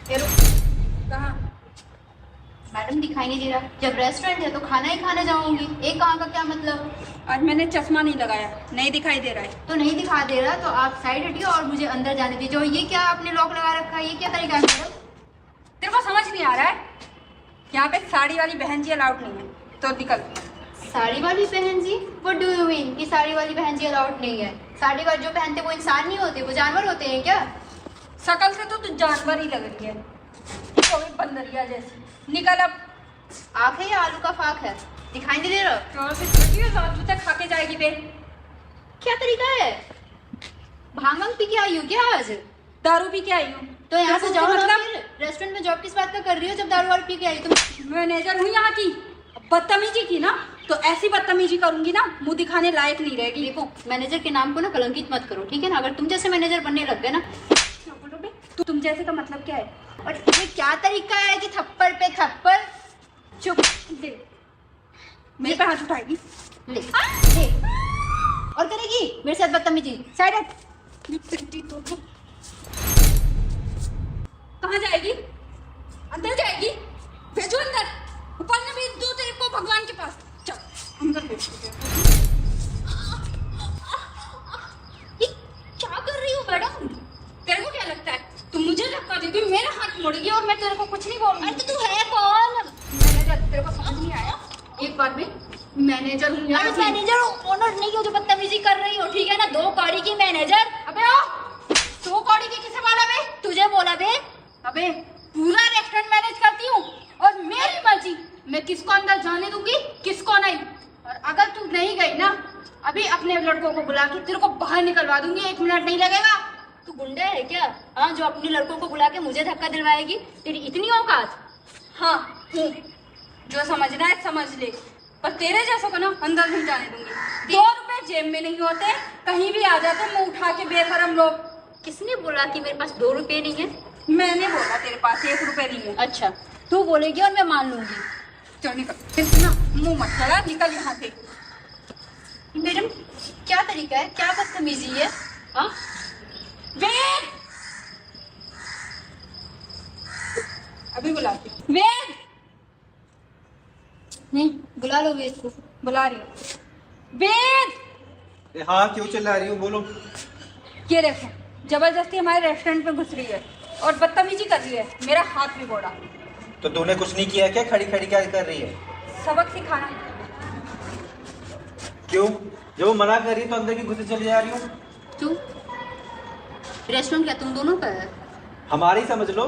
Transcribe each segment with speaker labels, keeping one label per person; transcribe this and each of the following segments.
Speaker 1: ये रुक। कहाँ?
Speaker 2: मैडम दिखाई नहीं दे रहा। जब रेस्टोरेंट है तो खाना ही खाने जाऊंगी। एक कहाँ का क्या मतलब?
Speaker 1: आज मैंने चश्मा नहीं लगाया, नहीं दिखाई दे रहा है।
Speaker 2: तो नहीं दिखा दे रहा तो आप साइड हटिए और मुझे अंदर जाने दीजिए। और ये क्या आपने लॉक लगा रखा है? ये क्या तरीका है मैडम?
Speaker 1: तेरे को समझ नहीं आ रहा है? यहाँ पे साड़ी वाली बहन जी अलाउड नहीं है, तो निकल।
Speaker 2: साड़ी वाली बहन जी? व्हाट डू यू मीन कि साड़ी वाली बहन जी अलाउड नहीं है? साड़ी वाली जो पहनते वो इंसान नहीं होते, वो जानवर होते हैं क्या?
Speaker 1: शकल से तो तू जानवर ही लग रही है, कोई बंदरिया जैसी। निकल अब।
Speaker 2: आँख है या आलू का फाक है? दिखाई नहीं दे रहा।
Speaker 1: और फिर छोटी हो, रात तक खा के जाएगी बे।
Speaker 2: क्या तरीका है? भांग वांग पी के आई हो क्या आज?
Speaker 1: दारू पी के आई हूँ।
Speaker 2: तो यहाँ से जाओ ना।
Speaker 1: मतलब
Speaker 2: फिर रेस्टोरेंट में जॉब किस बात का कर रही हो जब दारू वारू पी के आई? तुम
Speaker 1: मैनेजर हूँ यहाँ की, बदतमीजी की ना तो ऐसी बदतमीजी करूंगी ना मुंह दिखाने लायक नहीं रहेगी।
Speaker 2: देखो, मैनेजर के नाम को ना कलंकित मत करो, ठीक है ना? अगर तुम जैसे मैनेजर बनने लग गए ना।
Speaker 1: तुम जैसे का मतलब क्या है?
Speaker 2: और ये क्या तरीका है कि थप्पड़ पे थप्पड़?
Speaker 1: चुप। दे मेरे पे हाथ उठाएगी।
Speaker 2: ले ले। और करेगी मेरे साथ बदतमीजी?
Speaker 1: साइड हट। कहाँ जाएगी? अंदर जाएगी? भेजो अंदर। ऊपर में भेज दो तेरे को भगवान के पास। चल अंदर भेज।
Speaker 2: ये क्या कर रही हो मैडम?
Speaker 1: तेरे को क्या लगता है तुम मुझे धक्का देगी, मेरा हाथ मोड़ेगी और मैं तेरे को कुछ नहीं बोलूंगी?
Speaker 2: अरे तो तू है कौन?
Speaker 1: मैनेजर। तेरे को समझ नहीं आया? एक बार में मैनेजर हूँ
Speaker 2: अरे मैनेजर ओनर नहीं हो जो बदतमीजी कर रही हो, ठीक है ना? 2 कौड़ी की मैनेजर।
Speaker 1: अबे ओ 2 कौड़ी की किसे बोला बे?
Speaker 2: तुझे बोला बे।
Speaker 1: अबे पूरा रेस्टोरेंट मैनेज करती हूँ और मेरी मर्जी, मैं किसको अंदर जाने दूंगी किसको नहीं। और अगर तू नहीं गई ना, अभी अपने लड़कों को बुला के तेरे को बाहर निकलवा दूंगी, 1 मिनट नहीं लगेगा।
Speaker 2: तू गुंडा है क्या? हाँ, जो अपने लड़कों को बुला के मुझे धक्का दिलवाएगी? तेरी इतनी औकात?
Speaker 1: हाँ हूँ, जो समझना है समझ ले, पर तेरे जैसों को ना अंदर नहीं जाने दूंगी। 2 रुपए जेब में नहीं होते, कहीं भी आ जाते मुंह उठा के बेशरम लोग।
Speaker 2: किसने बोला कि मेरे पास 2 रुपए नहीं है?
Speaker 1: मैंने बोला तेरे पास 1 रुपए नहीं है।
Speaker 2: अच्छा, तू बोलेगी और मैं मान लूंगी।
Speaker 1: चल निकल, फिर ना मुंह मत चला, निकल यहाँ से।
Speaker 2: मैडम क्या तरीका है? क्या बदतमीजी है? हाँ,
Speaker 1: वेद, अभी बुलाती हूँ। वेद,
Speaker 2: नहीं बुला लो वेद को।
Speaker 1: बुला रही हूँ। वेद।
Speaker 3: हाँ, क्यों चिल्ला रही हूँ? बोलो।
Speaker 1: ये देखो, जबरदस्ती हमारे रेस्टोरेंट में घुस रही है और बदतमीजी कर रही है, मेरा हाथ भी बोला।
Speaker 3: तो तूने कुछ नहीं किया क्या? खड़ी खड़ी क्या कर रही है?
Speaker 1: सबक सिखाना।
Speaker 3: क्यों? जब वो मना कर रही है तो अंदर की घुसे चली जा रही हूँ।
Speaker 2: क्यों? रेस्टोरेंट क्या तुम दोनों का है?
Speaker 3: हमारी समझ लो।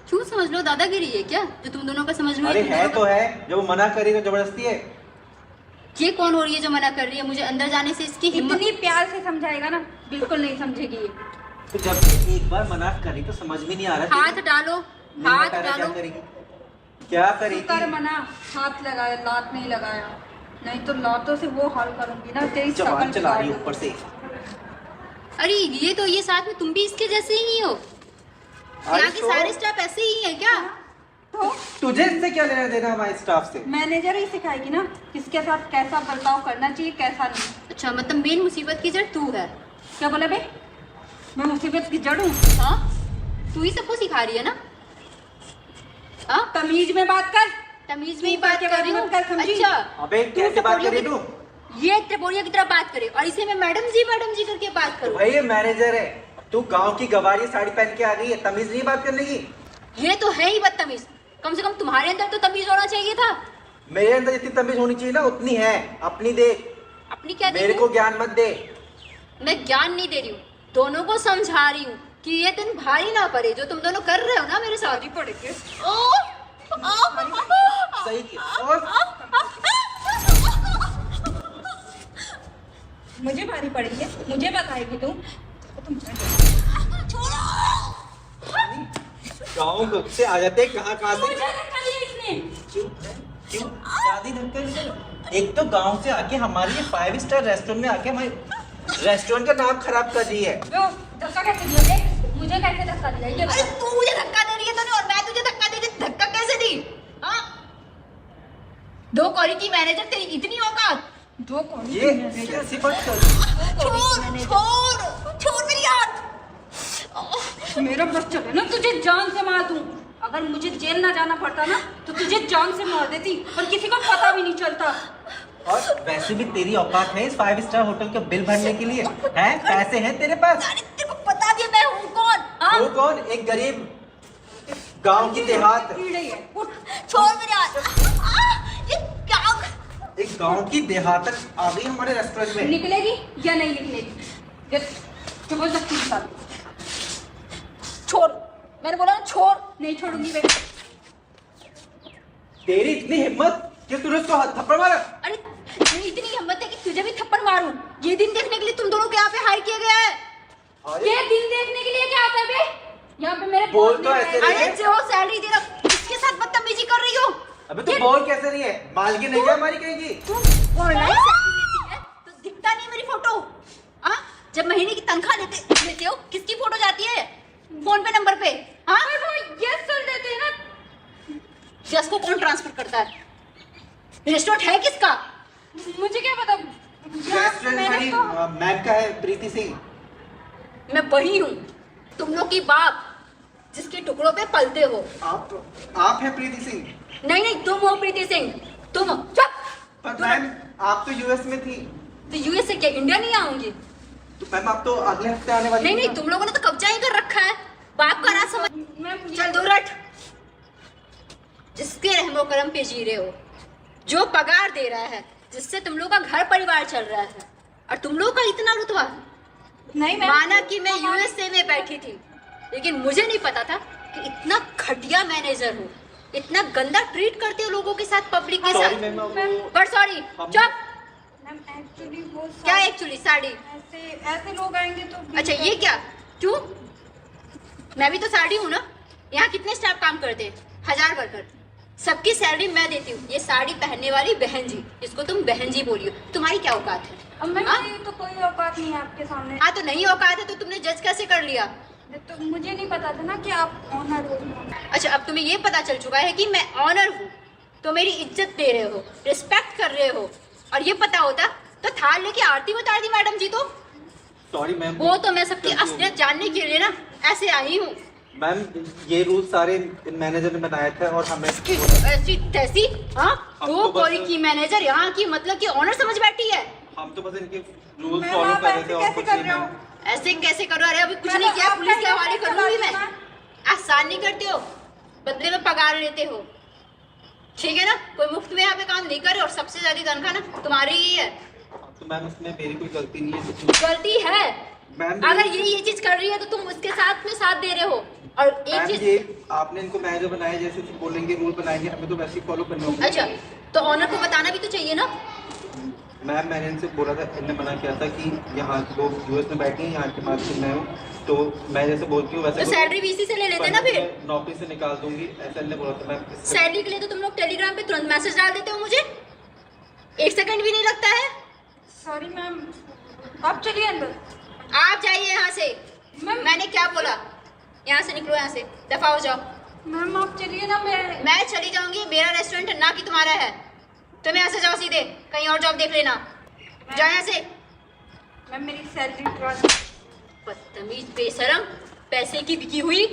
Speaker 2: क्यों समझ लो? दादागिरी है क्या जो तुम दोनों का समझ लो?
Speaker 3: अरे है तो है, जब वो मना कर रही है तो जबरदस्ती है।
Speaker 2: ये कौन हो रही है जो मना कर रही है मुझे अंदर जाने से? इसकी हिम्मत।
Speaker 1: इतनी प्यार से समझाएगा ना, बिल्कुल नहीं समझेगी ये।
Speaker 3: तो जब से एक बार मना करी तो समझ में नहीं आ रहा।
Speaker 2: हाथ डालो,
Speaker 3: नहीं
Speaker 2: हाथ
Speaker 3: बता रहा
Speaker 2: डालो।
Speaker 3: क्या करेगी? क्या करेगी?
Speaker 1: कर मना, हाथ लगाया, लात नहीं लगाया, नहीं तो लातों से वो हाल करूंगी ना तेरी
Speaker 3: जबान
Speaker 1: शकल
Speaker 3: चला रही
Speaker 1: बिगाड़
Speaker 3: है ऊपर से।
Speaker 2: अरे ये साथ में तुम भी इसके जैसे ही हो। यहाँ के सारे स्टाफ ऐसे ही है क्या?
Speaker 1: तो
Speaker 3: तुझे इससे क्या लेना देना हमारे स्टाफ से?
Speaker 1: मैनेजर ही सिखाएगी ना किसके साथ कैसा बर्ताव करना चाहिए, कैसा नहीं।
Speaker 2: अच्छा, मतलब मेन मुसीबत की जड़ तू है?
Speaker 1: क्या बोला बे? मैं मुसीबत की जड़ हूँ?
Speaker 2: हाँ, तू ही सबको सिखा रही है ना? हाँ,
Speaker 1: तमीज में बात कर।
Speaker 2: तमीज में ही बात कर रही हूँ।
Speaker 1: मत कर, समझी?
Speaker 2: अच्छा,
Speaker 3: अबे कैसे बात कर रही तू?
Speaker 2: ये त्रिपुरिया की तरह बात करे और इसे मैं मैडम जी करके बात करूँ?
Speaker 3: भाई ये मैनेजर है, तू गांव की गवारी साड़ी पहन के आ गई है, तमीज नहीं बात करने की?
Speaker 2: ये तो है ही बदतमीज। कम से कम तुम्हारे अंदर तो तमीज होना चाहिए था।
Speaker 3: मेरे अंदर जितनी तमीज होनी चाहिए ना उतनी है, अपनी देख।
Speaker 2: अपनी क्या
Speaker 3: मेरे
Speaker 2: देखूं?
Speaker 3: को ज्ञान मत दे।
Speaker 2: मैं ज्ञान नहीं दे रही हूँ, दोनों को समझा रही हूँ कि ये दिन भारी ना पड़े जो तुम दोनों कर रहे हो ना मेरे साथ।
Speaker 1: ही पड़ेगी।
Speaker 3: सही किया। और
Speaker 1: मुझे भारी पड़ी है, मुझे बताएगी तुम?
Speaker 3: गाँव से आ जाते कहाँ से?
Speaker 1: मुझे धक्का दिया इसने।
Speaker 3: क्यों शादी धक्का दिया? एक तो गांव से आके हमारे ये 5 स्टार रेस्टोरेंट में आके हमारे रेस्टोरेंट का नाम खराब कर दी है।
Speaker 1: धक्का कैसे दिया बे? मुझे कैसे धक्का दिया ये
Speaker 2: अरे
Speaker 1: बता।
Speaker 2: तू मुझे धक्का दे रही है तो नहीं, और मैं तुझे धक्का दे रही, धक्का कैसे दी? हाँ, 2 कौड़ी की मैनेजर, तेरी इतनी औकात?
Speaker 1: 2 कौड़ी
Speaker 3: ये कैसी बात कर रही है?
Speaker 2: छोड़ मेरी हाथ।
Speaker 1: मेरा बस चले ना तुझे जान से मार दूं। अगर मुझे जेल ना जाना पड़ता ना तो तुझे जान से मार देती और किसी को पता भी नहीं चलता।
Speaker 3: और वैसे भी तेरी औकात है इस 5 स्टार होटल के बिल भरने के लिए? हैं, पैसे हैं तेरे पास?
Speaker 1: अरे तेरे को पता भी है मैं हूँ कौन? हाँ?
Speaker 3: वो कौन? एक गरीब गांव की देहात,
Speaker 1: कीड़े है। उठ, छोड़ मेरे हाथ। ये क्या?
Speaker 3: एक गांव की देहात आ गई हमारे रेस्टोरेंट में।
Speaker 1: निकलेगी या नहीं निकलेगी? जबरदस्ती बता दो। छोड़, मैंने बोला ना छोड़। नहीं छोड़ूंगी मैं।
Speaker 3: तेरी इतनी हिम्मत कि तूने उसको थप्पड़ मारा?
Speaker 1: अरे मेरी इतनी हिम्मत है कि तुझे भी थप्पड़ मारूं। ये दिन देखने के लिए तुम दोनों को यहाँ पे हायर किया गया है।
Speaker 3: अरे
Speaker 1: ये दिन देखने के लिए क्या आता है बे? यहाँ पे मेरे
Speaker 3: बोल
Speaker 1: boss
Speaker 3: तो
Speaker 1: ने
Speaker 3: ऐसे
Speaker 1: बुलाया।
Speaker 3: रही है।
Speaker 1: अरे जो सैलरी दे रहा इसके साथ बदतमीजी कर रही हो।
Speaker 3: अबे तू बोल कैसे रही है? मालकिन नहीं है हमारी कहीं की?
Speaker 1: तुम ऑनलाइन सैलरी लेती है तो दिखता नहीं मेरी फोटो? हाँ, जब महीने की तनख्वाह लेते हो किसकी फोटो जाती है फोन पे नंबर पे? हाँ वो यस सर देते हैं ना। जस को कौन ट्रांसफर करता है? रेस्टोरेंट है किसका? मुझे क्या पता।
Speaker 3: रेस्टोरेंट हमारी मैम का है, प्रीति सिंह।
Speaker 1: मैं वही हूँ, तुम लोग की बाप जिसके टुकड़ों पे पलते हो।
Speaker 3: आप हैं प्रीति सिंह?
Speaker 1: नहीं नहीं, तुम हो प्रीति सिंह। तुम चुप।
Speaker 3: पर मैम आप तो यूएस में थी।
Speaker 1: तो यूएस से क्या इंडिया नहीं आऊंगी?
Speaker 3: तो मैम आप तो अगले हफ्ते आने वाली
Speaker 1: नहीं
Speaker 3: थी
Speaker 1: नहीं,
Speaker 3: ना?
Speaker 1: तुम लोगों ने तो कब्जा ही कर रखा है। बाप का राज समझ। चल दूर हट। जिसके रहमो करम पे जी रहे हो, जो पगार दे रहा है, जिससे तुम लोग का घर परिवार चल रहा है, और तुम लोग का इतना रुतबा। नहीं माना कि मैं यूएसए में बैठी थी, लेकिन मुझे नहीं पता था कि इतना घटिया मैनेजर हो, इतना गंदा ट्रीट करते हो लोगों के साथ, पब्लिक के
Speaker 3: Sorry,
Speaker 1: साथ।
Speaker 3: मैम, वो-
Speaker 1: पर सॉरी, चुप।
Speaker 2: मैम एक्चुअली वो
Speaker 1: क्या एक्चुअली? साड़ी?
Speaker 2: ऐसे लोग आएंगे तो
Speaker 1: अच्छा ये क्या? क्यों? मैं भी तो साड़ी हूँ ना। यहाँ कितने स्टाफ काम करते हैं? 1000 वर्कर। सबकी सैलरी मैं देती हूँ। ये साड़ी पहनने वाली बहन जी, जिसको तुम बहन जी बोली हो, तुम्हारी क्या औकात है?
Speaker 2: अब मैम
Speaker 1: हाँ?
Speaker 2: ये तो कोई औकात नहीं है आपके सामने।
Speaker 1: हाँ तो नहीं औकात है तो तुमने जज कैसे कर लिया?
Speaker 2: तो मुझे नहीं पता था ना कि आप ऑनर हो।
Speaker 1: अच्छा अब तुम्हें ये पता चल चुका है कि मैं ऑनर हूँ, तो मेरी इज्जत दे रहे हो, रिस्पेक्ट कर रहे हो। और ये पता होता तो थाल लेके आरती उतार दी मैडम जी। तो
Speaker 3: सॉरी मैम।
Speaker 1: वो तो मैं सबकी असलियत जानने के लिए ना ऐसे आई हूँ।
Speaker 3: मैम ये रूल सारे मैनेजर ने बनाए थे और हमें
Speaker 1: ऐसी तैसी। हाँ
Speaker 3: हम
Speaker 1: तो
Speaker 3: तो बस-
Speaker 1: कोई की मैनेजर यहाँ की मतलब कि ऑनर समझ बैठी है।
Speaker 3: हम तो बस इनके रूल
Speaker 2: मैम,
Speaker 3: फॉलो
Speaker 2: आप
Speaker 3: कर रहे
Speaker 2: ऐसे
Speaker 3: थे और
Speaker 2: कैसे
Speaker 3: कुछ
Speaker 2: कर
Speaker 3: नहीं
Speaker 2: रहे हो?
Speaker 3: मैम।
Speaker 1: ऐसे कैसे करो? अरे अभी कुछ
Speaker 2: मैम,
Speaker 1: नहीं किया,
Speaker 2: आप
Speaker 1: पुलिस के
Speaker 2: कैसे
Speaker 1: हवाले
Speaker 2: कैसे
Speaker 1: करूंगी मैं।
Speaker 2: मैम?
Speaker 1: एहसान नहीं करते हो, बदले में पगार लेते हो, ठीक है ना? कोई मुफ्त में यहाँ पे काम नहीं करे, और सबसे ज्यादा तनख्वाह ना तुम्हारी ही है।
Speaker 3: तो मैम इसमें मेरी कोई गलती नहीं है। तो
Speaker 1: गलती है
Speaker 3: मैम
Speaker 1: अगर ये चीज कर रही है तो तुम उसके साथ में साथ दे रहे हो। और एक
Speaker 3: मैम
Speaker 1: चीज,
Speaker 3: ये आपने इनको मैनेजर बनाया, जैसे बोलेंगे रूल बनाएंगे, हमें तो वैसे ही फॉलो करना होगा।
Speaker 1: अच्छा तो ऑनर को बताना भी तो चाहिए ना।
Speaker 3: मैम मैंने इनसे बोला था, इनने मना किया था कि यहाँ लोग यूएस में बैठे हैं, यहाँ के मार्केट में हूँ, तो मैं जैसे बोलती हूँ वैसे
Speaker 1: तो सैलरी भी इसी से ले लेते ना फिर।
Speaker 3: मैं नौकरी से निकाल दूंगी, ऐसा इनने बोला था। मैम
Speaker 1: सैलरी के लिए तो तुम लोग टेलीग्राम पे तुरंत मैसेज डाल देते हो मुझे, 1 सेकंड भी नहीं लगता है।
Speaker 2: सॉरी मैम, आप चलिए अंदर।
Speaker 1: आप जाइए यहाँ से। मैंने क्या बोला? यहाँ से निकलो, यहाँ से दफा हो जाओ।
Speaker 2: मैम आप चलिए ना।
Speaker 1: मैं चली जाऊंगी, मेरा रेस्टोरेंट है ना कि तुम्हारा है। तुम यहाँ से जाओ सीधे, कहीं और जॉब देख लेना। जाओ यहाँ से।
Speaker 2: मैम मेरी सैलरी
Speaker 1: बदतमीज, बेशरम, पैसे की बिकी हुई।